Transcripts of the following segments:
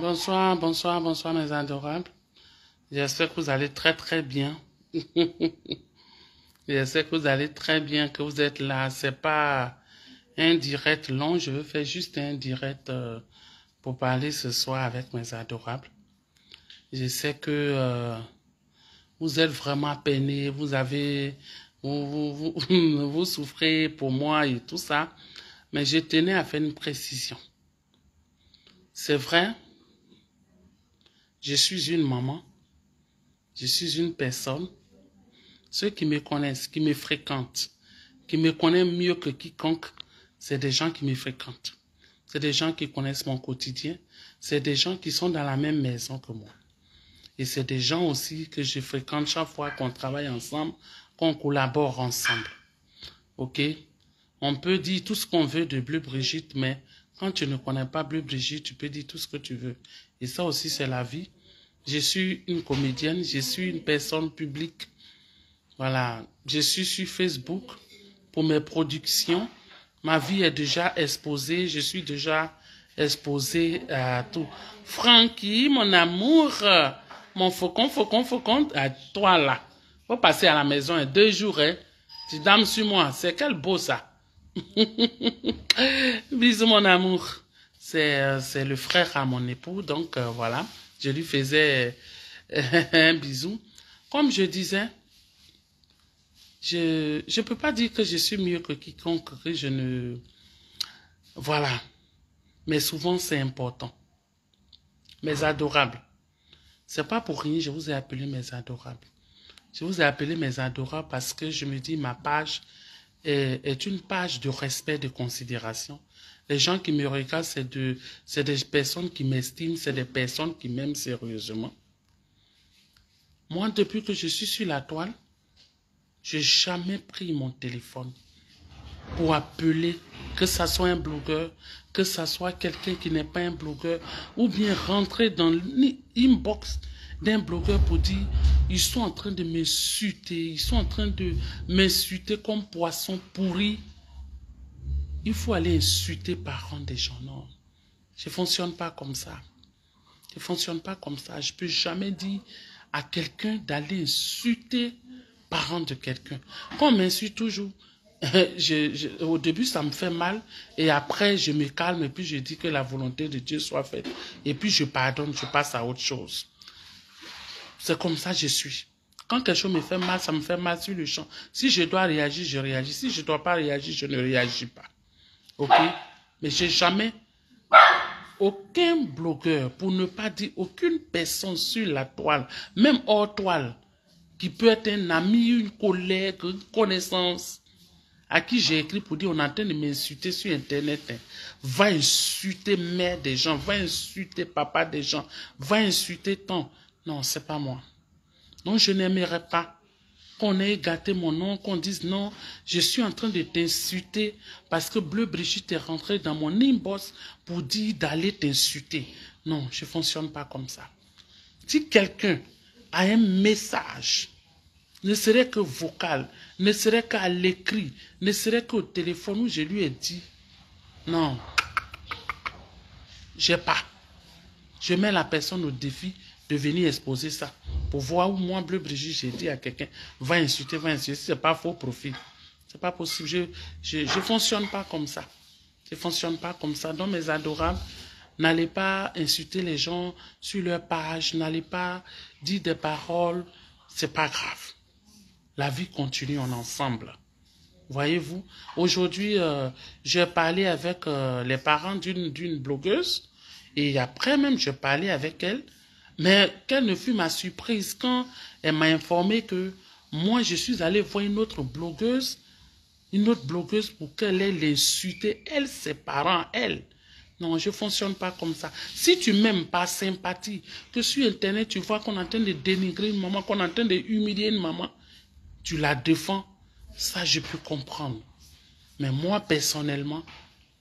Bonsoir, bonsoir, bonsoir mes adorables. J'espère que vous allez très très bien. J'espère que vous allez très bien, que vous êtes là. C'est pas un direct long, je veux faire juste un direct pour parler ce soir avec mes adorables. Je sais que vous êtes vraiment peinés, vous souffrez pour moi et tout ça, mais je tenais à faire une précision. C'est vrai, je suis une maman, je suis une personne. Ceux qui me connaissent, qui me fréquentent, qui me connaissent mieux que quiconque, c'est des gens qui me fréquentent. C'est des gens qui connaissent mon quotidien. C'est des gens qui sont dans la même maison que moi. Et c'est des gens aussi que je fréquente chaque fois qu'on travaille ensemble, qu'on collabore ensemble. Ok? On peut dire tout ce qu'on veut de Bleu Brigitte, mais quand tu ne connais pas Bleu Brigitte, tu peux dire tout ce que tu veux. Et ça aussi, c'est la vie. Je suis une comédienne, je suis une personne publique. Voilà, je suis sur Facebook pour mes productions. Ma vie est déjà exposée, je suis déjà exposée à tout. Francky, mon amour, mon faucon, à toi là. Faut passer à la maison en 2 jours, hein. Tu dames sur moi, c'est quel beau ça. Bisous mon amour. C'est le frère à mon époux, donc voilà, je lui faisais un bisou. Comme je disais, je ne peux pas dire que je suis mieux que quiconque, que je ne... Voilà. Mais souvent, c'est important. Mes adorables. C'est pas pour rien, je vous ai appelé mes adorables. Je vous ai appelé mes adorables parce que je me dis ma page est une page de respect, de considération. Les gens qui me regardent, c'est des personnes qui m'estiment, c'est des personnes qui m'aiment sérieusement. Moi, depuis que je suis sur la toile, je n'ai jamais pris mon téléphone pour appeler, que ça soit un blogueur, que ça soit quelqu'un qui n'est pas un blogueur, ou bien rentrer dans l'inbox d'un blogueur pour dire, ils sont en train de m'insulter, ils sont en train de m'insulter comme poisson pourri. Il faut aller insulter parents des gens, non. Je ne fonctionne pas comme ça. Je ne fonctionne pas comme ça. Je ne peux jamais dire à quelqu'un d'aller insulter parents de quelqu'un. Quand on m'insulte toujours, au début, ça me fait mal. Et après, je me calme et puis je dis que la volonté de Dieu soit faite. Et puis, je pardonne, je passe à autre chose. C'est comme ça que je suis. Quand quelque chose me fait mal, ça me fait mal sur le champ. Si je dois réagir, je réagis. Si je ne dois pas réagir, je ne réagis pas. OK? Mais j'ai jamais... Aucun blogueur, pour ne pas dire aucune personne sur la toile, même hors toile, qui peut être un ami, une collègue, une connaissance, à qui j'ai écrit pour dire on est en train de m'insulter sur Internet, hein, va insulter mère des gens, va insulter papa des gens, va insulter ton... Non, c'est pas moi. Non, je n'aimerais pas qu'on ait gâté mon nom, qu'on dise non, je suis en train de t'insulter parce que Bleu Brigitte est rentré dans mon inbox pour dire d'aller t'insulter. Non, je ne fonctionne pas comme ça. Si quelqu'un a un message, ne serait que vocal, ne serait qu'à l'écrit, ne serait qu'au téléphone où je lui ai dit, non, j'ai pas. Je mets la personne au défi de venir exposer ça. Pour voir où moi, Bleu Brigitte, j'ai dit à quelqu'un, va insulter, c'est pas faux profil. C'est pas possible. Je fonctionne pas comme ça. Je fonctionne pas comme ça. Donc, mes adorables, n'allez pas insulter les gens sur leur page, n'allez pas dire des paroles. C'est pas grave. La vie continue en ensemble. Voyez-vous, aujourd'hui, j'ai parlé avec les parents d'une blogueuse et après même, je parlais avec elle. Mais quelle ne fut ma surprise quand elle m'a informé que moi, je suis allé voir une autre blogueuse pour qu'elle ait l'insulté, elle, ses parents, elle. Non, je ne fonctionne pas comme ça. Si tu m'aimes pas sympathie, que sur Internet, tu vois qu'on est en train de dénigrer une maman, qu'on est en train de humilier une maman, tu la défends, ça, je peux comprendre. Mais moi, personnellement,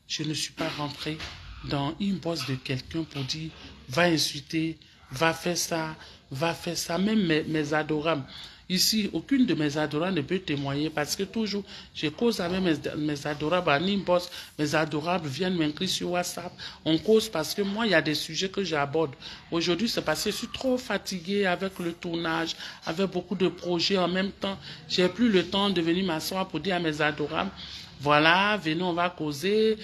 je ne suis pas rentré dans une bosse de quelqu'un pour dire, va insulter, va faire ça, va faire ça. Même mes adorables, Ici, aucune de mes adorables ne peut témoigner parce que toujours, je cause avec mes adorables en inbox, mes adorables viennent m'inscrire sur WhatsApp. On cause parce que moi, il y a des sujets que j'aborde. Aujourd'hui, c'est parce que je suis trop fatigué avec le tournage, avec beaucoup de projets en même temps. J'ai plus le temps de venir m'asseoir pour dire à mes adorables, voilà, venez, on va causer.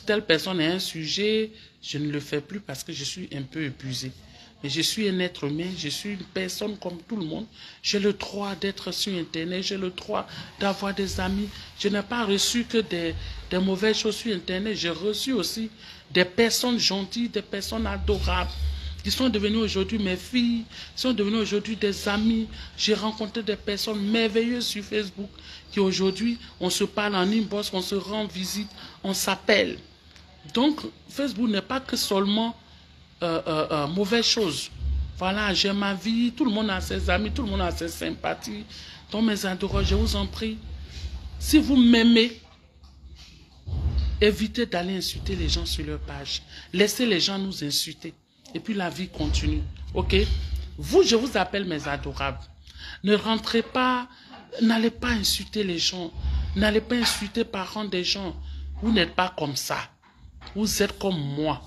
Telle personne a un sujet. Je ne le fais plus parce que je suis un peu épuisé. Mais je suis un être humain, je suis une personne comme tout le monde. J'ai le droit d'être sur Internet, j'ai le droit d'avoir des amis. Je n'ai pas reçu que des mauvaises choses sur Internet. J'ai reçu aussi des personnes gentilles, des personnes adorables, qui sont devenues aujourd'hui mes filles, qui sont devenues aujourd'hui des amis. J'ai rencontré des personnes merveilleuses sur Facebook, qui aujourd'hui, on se parle en inbox, on se rend visite, on s'appelle. Donc, Facebook n'est pas que seulement mauvaise chose. Voilà, j'ai ma vie, tout le monde a ses amis, tout le monde a ses sympathies. Donc mes adorateurs, je vous en prie, si vous m'aimez, évitez d'aller insulter les gens sur leur page. Laissez les gens nous insulter. Et puis la vie continue. Ok? Vous, je vous appelle mes adorables. Ne rentrez pas, n'allez pas insulter les gens. N'allez pas insulter les parents des gens. Vous n'êtes pas comme ça. Vous êtes comme moi.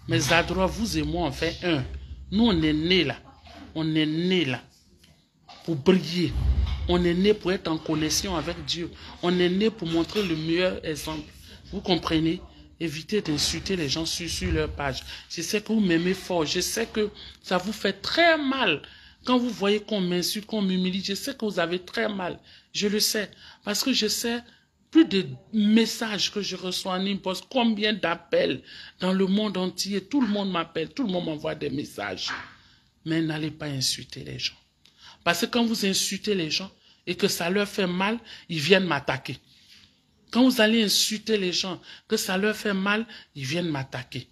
Mes adorables, vous et moi, on fait un. Nous, on est nés là. On est nés là pour briller. On est nés pour être en connexion avec Dieu. On est nés pour montrer le meilleur exemple. Vous comprenez? Évitez d'insulter les gens sur leur page. Je sais que vous m'aimez fort. Je sais que ça vous fait très mal. Quand vous voyez qu'on m'insulte, qu'on m'humilie, je sais que vous avez très mal. Je le sais. Parce que je sais plus de messages que je reçois en inbox, combien d'appels dans le monde entier. Tout le monde m'appelle, tout le monde m'envoie des messages. Mais n'allez pas insulter les gens. Parce que quand vous insultez les gens et que ça leur fait mal, ils viennent m'attaquer. Quand vous allez insulter les gens, que ça leur fait mal, ils viennent m'attaquer.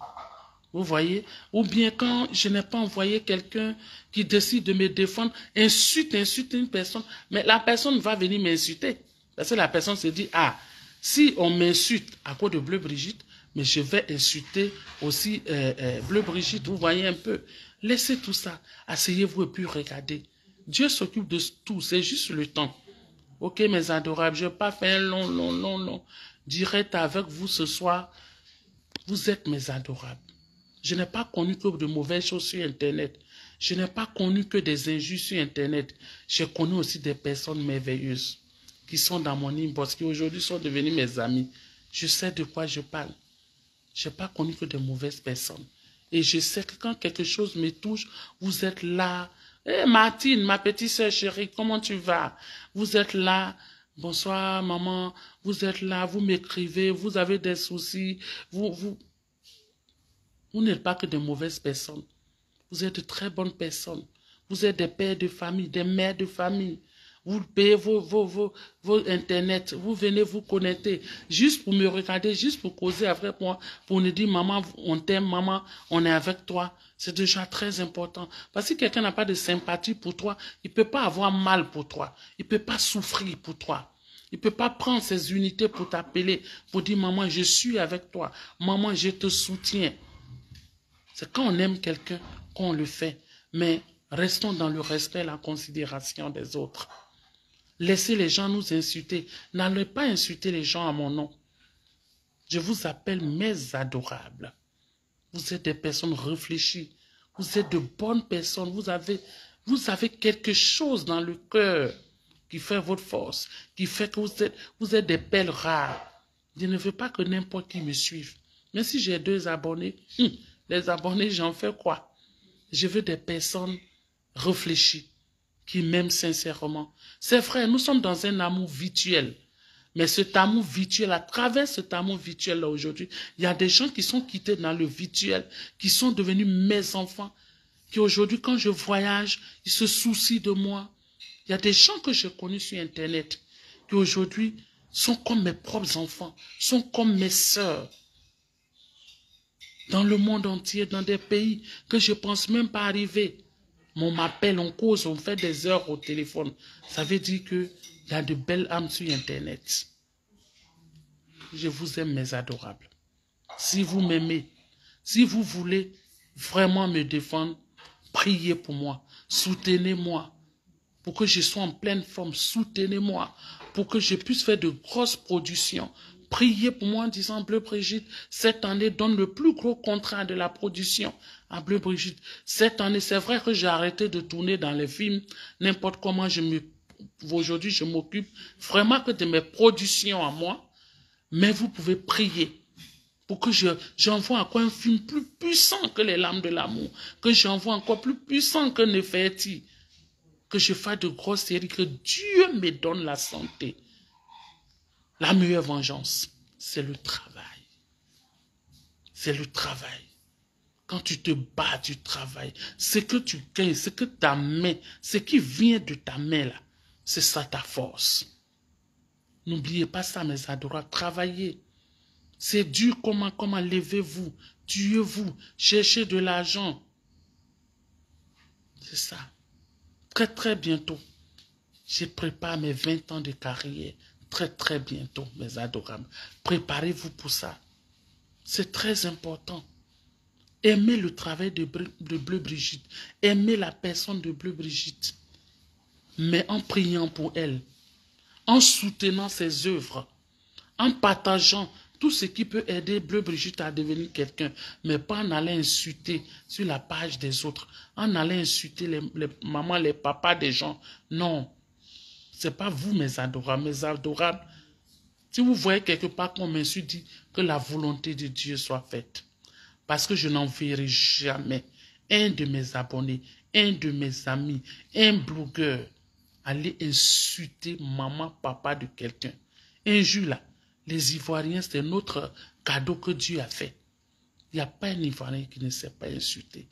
Vous voyez? Ou bien quand je n'ai pas envoyé quelqu'un qui décide de me défendre, insulte une personne, mais la personne va venir m'insulter. Parce que la personne se dit, ah, si on m'insulte à cause de Bleu Brigitte, mais je vais insulter aussi Bleu Brigitte, vous voyez un peu. Laissez tout ça, asseyez-vous et puis regardez. Dieu s'occupe de tout, c'est juste le temps. Ok, mes adorables, je n'ai pas fait un long direct avec vous ce soir. Vous êtes mes adorables. Je n'ai pas connu que de mauvaises choses sur Internet. Je n'ai pas connu que des injustes sur Internet. J'ai connu aussi des personnes merveilleuses qui sont dans mon inbox, qui aujourd'hui sont devenues mes amis. Je sais de quoi je parle. Je n'ai pas connu que de mauvaises personnes. Et je sais que quand quelque chose me touche, vous êtes là. Hey Martine, ma petite sœur chérie, comment tu vas? Vous êtes là. Bonsoir maman, vous êtes là, vous m'écrivez, vous avez des soucis, vous n'êtes pas que de mauvaises personnes. Vous êtes de très bonnes personnes. Vous êtes des pères de famille, des mères de famille. Vous payez vos internet. Vous venez vous connecter. Juste pour me regarder, juste pour causer avec moi. Pour nous dire, maman, on t'aime, maman, on est avec toi. C'est déjà très important. Parce que si quelqu'un n'a pas de sympathie pour toi, il ne peut pas avoir mal pour toi. Il ne peut pas souffrir pour toi. Il ne peut pas prendre ses unités pour t'appeler, pour dire, maman, je suis avec toi. Maman, je te soutiens. C'est quand on aime quelqu'un qu'on le fait. Mais restons dans le respect et la considération des autres. Laissez les gens nous insulter. N'allez pas insulter les gens à mon nom. Je vous appelle mes adorables. Vous êtes des personnes réfléchies. Vous êtes de bonnes personnes. Vous avez quelque chose dans le cœur qui fait votre force, qui fait que vous êtes des perles rares. Je ne veux pas que n'importe qui me suive. Mais si j'ai 2 abonnés, les abonnés, j'en fais quoi? Je veux des personnes réfléchies, qui m'aiment sincèrement. C'est vrai, nous sommes dans un amour virtuel. Mais cet amour virtuel, à travers cet amour virtuel-là aujourd'hui, il y a des gens qui sont quittés dans le virtuel, qui sont devenus mes enfants, qui aujourd'hui, quand je voyage, ils se soucient de moi. Il y a des gens que j'ai connus sur Internet, qui aujourd'hui sont comme mes propres enfants, sont comme mes sœurs. Dans le monde entier, dans des pays que je ne pense même pas arriver. On m'appelle, on cause, on fait des heures au téléphone. Ça veut dire qu'il y a de belles âmes sur Internet. Je vous aime, mes adorables. Si vous m'aimez, si vous voulez vraiment me défendre, priez pour moi, soutenez-moi. pour que je sois en pleine forme. Soutenez-moi pour que je puisse faire de grosses productions. Priez pour moi en disant, Bleu Brigitte, cette année, donne le plus gros contrat de la production à Bleu Brigitte. Cette année, c'est vrai que j'ai arrêté de tourner dans les films, n'importe comment aujourd'hui, je m'occupe vraiment que de mes productions à moi, mais vous pouvez prier pour que j'envoie encore un film plus puissant que Les Larmes de l'amour, que j'envoie encore plus puissant que Neferti, que je fasse de grosses séries, que Dieu me donne la santé. La meilleure vengeance, c'est le travail. C'est le travail. Quand tu te bats, tu travailles. Ce que tu gagnes, ce que ta main, ce qui vient de ta main là, c'est ça ta force. N'oubliez pas ça, mes adorables. Travaillez. C'est dur, comment levez-vous, tuez-vous, cherchez de l'argent. C'est ça. Très, très bientôt, je prépare mes 20 ans de carrière. Très, très bientôt, mes adorables. Préparez-vous pour ça. C'est très important. Aimez le travail de Bleu Brigitte. Aimez la personne de Bleu Brigitte. Mais en priant pour elle, en soutenant ses œuvres, en partageant tout ce qui peut aider Bleu Brigitte à devenir quelqu'un, mais pas en allant insulter sur la page des autres, en allant insulter les mamans, les papas des gens. Non, ce n'est pas vous, mes adorables. Mes adorables, si vous voyez quelque part qu'on m'insulte, dit que la volonté de Dieu soit faite. Parce que je n'enverrai jamais un de mes abonnés, un de mes amis, un blogueur, aller insulter maman, papa de quelqu'un. Un jour là, les Ivoiriens, c'est notre cadeau que Dieu a fait. Il n'y a pas un Ivoirien qui ne sait pas insulter.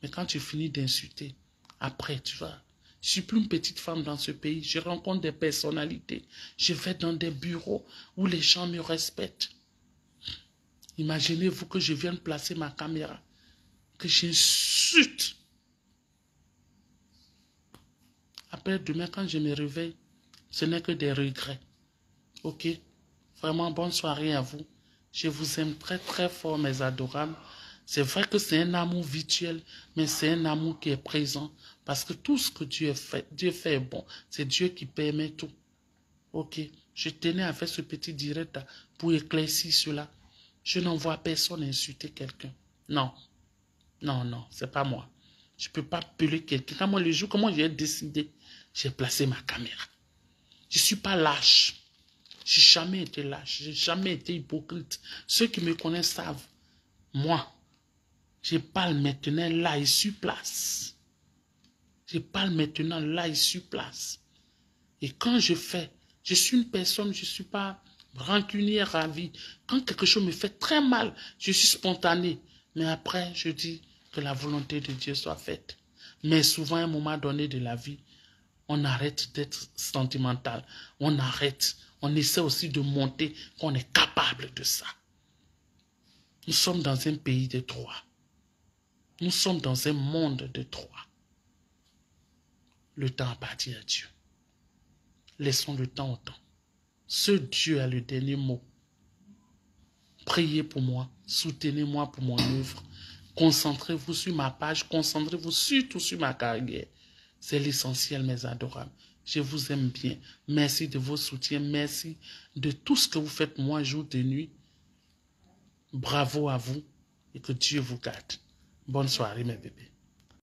Mais quand tu finis d'insulter, après, tu vois, je ne suis plus une petite femme dans ce pays. Je rencontre des personnalités. Je vais dans des bureaux où les gens me respectent. Imaginez-vous que je vienne placer ma caméra, que j'insulte. Après, demain, quand je me réveille, ce n'est que des regrets. Ok? Vraiment, bonne soirée à vous. Je vous aime très, très fort, mes adorables. C'est vrai que c'est un amour virtuel, mais c'est un amour qui est présent. Parce que tout ce que Dieu fait est bon. C'est Dieu qui permet tout. Ok? Je tenais à faire ce petit direct pour éclaircir cela. Je n'envoie personne insulter quelqu'un. Non. Non, non, c'est pas moi. Je ne peux pas appeler quelqu'un. Comment le jour, comment j'ai décidé, j'ai placé ma caméra. Je ne suis pas lâche. Je n'ai jamais été lâche. Je n'ai jamais été hypocrite. Ceux qui me connaissent savent. Moi, je parle maintenant là et sur place. Je parle maintenant là et sur place. Et quand je fais, je suis une personne, je ne suis pas rancunière à vie. Quand quelque chose me fait très mal, je suis spontané. Mais après, je dis que la volonté de Dieu soit faite. Mais souvent, à un moment donné de la vie, on arrête d'être sentimental. On arrête. On essaie aussi de monter qu'on est capable de ça. Nous sommes dans un pays de droit. Nous sommes dans un monde de droit. Le temps appartient à Dieu. Laissons le temps au temps. Ce Dieu a le dernier mot. Priez pour moi, soutenez-moi pour mon œuvre. Concentrez-vous sur ma page, concentrez-vous surtout sur ma carrière. C'est l'essentiel, mes adorables. Je vous aime bien. Merci de vos soutiens, merci de tout ce que vous faites moi jour et nuit. Bravo à vous et que Dieu vous garde. Bonne soirée, mes bébés.